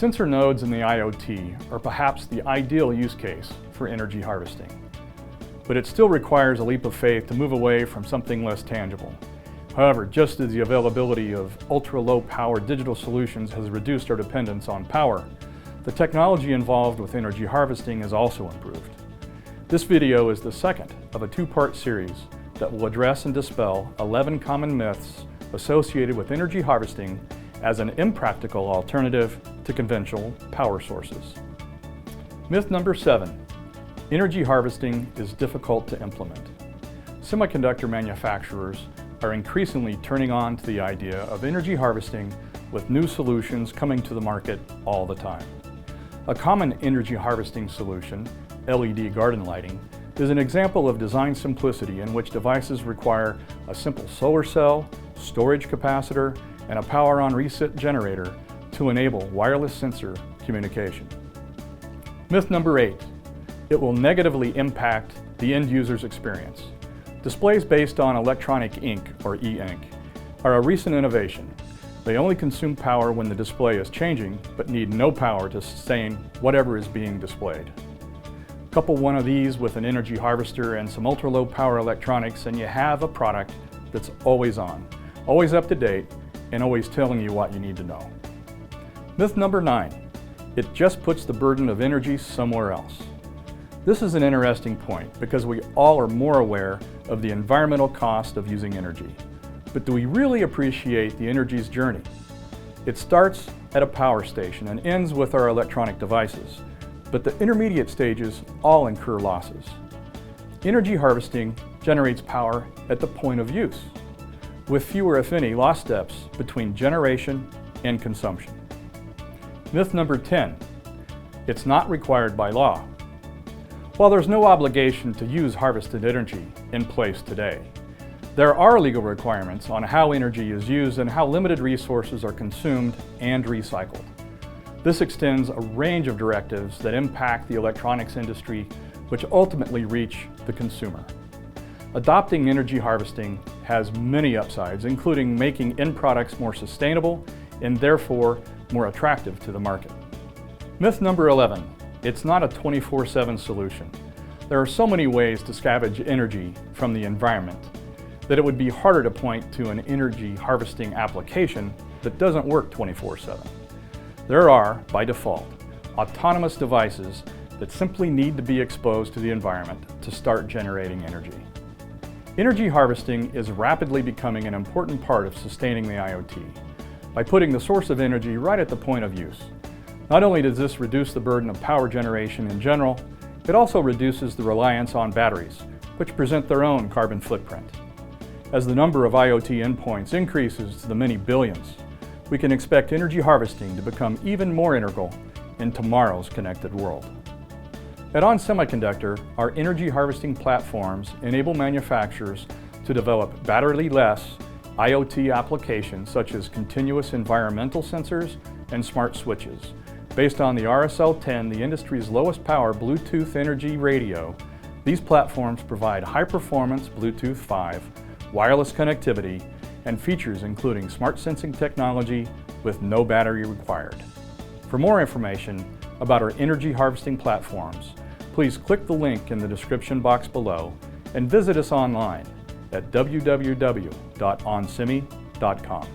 Sensor nodes in the IoT are perhaps the ideal use case for energy harvesting. But it still requires a leap of faith to move away from something less tangible. However, just as the availability of ultra-low power digital solutions has reduced our dependence on power, the technology involved with energy harvesting has also improved. This video is the second of a two-part series that will address and dispel 11 common myths associated with energy harvesting as an impractical alternative to conventional power sources. Myth number 7. Energy harvesting is difficult to implement. Semiconductor manufacturers are increasingly turning on to the idea of energy harvesting with new solutions coming to the market all the time. A common energy harvesting solution, LED garden lighting, is an example of design simplicity in which devices require a simple solar cell, storage capacitor, and a power-on reset generator to enable wireless sensor communication. Myth number 8. It will negatively impact the end user's experience. Displays based on electronic ink, or e-ink, are a recent innovation. They only consume power when the display is changing, but need no power to sustain whatever is being displayed. Couple one of these with an energy harvester and some ultra-low power electronics and you have a product that's always on, always up to date, and always telling you what you need to know. Myth number 9. It just puts the burden of energy somewhere else. This is an interesting point because we all are more aware of the environmental cost of using energy. But do we really appreciate the energy's journey? It starts at a power station and ends with our electronic devices, but the intermediate stages all incur losses. Energy harvesting generates power at the point of use, with fewer, if any, loss steps between generation and consumption. Myth number 10. It's not required by law. While there's no obligation to use harvested energy in place today, there are legal requirements on how energy is used and how limited resources are consumed and recycled. This extends a range of directives that impact the electronics industry, which ultimately reach the consumer. Adopting energy harvesting has many upsides, including making end products more sustainable and therefore more attractive to the market. Myth number 11. It's not a 24/7 solution. There are so many ways to scavenge energy from the environment that it would be harder to point to an energy harvesting application that doesn't work 24/7. There are, by default, autonomous devices that simply need to be exposed to the environment to start generating energy. Energy harvesting is rapidly becoming an important part of sustaining the IoT by putting the source of energy right at the point of use. Not only does this reduce the burden of power generation in general, it also reduces the reliance on batteries, which present their own carbon footprint. As the number of IoT endpoints increases to the many billions, we can expect energy harvesting to become even more integral in tomorrow's connected world. At ON Semiconductor, our energy harvesting platforms enable manufacturers to develop battery-less IoT applications such as continuous environmental sensors and smart switches. Based on the RSL10, the industry's lowest power Bluetooth energy radio, these platforms provide high-performance Bluetooth 5, wireless connectivity, and features including smart sensing technology with no battery required. For more information about our energy harvesting platforms, please click the link in the description box below and visit us online at www.onsemi.com.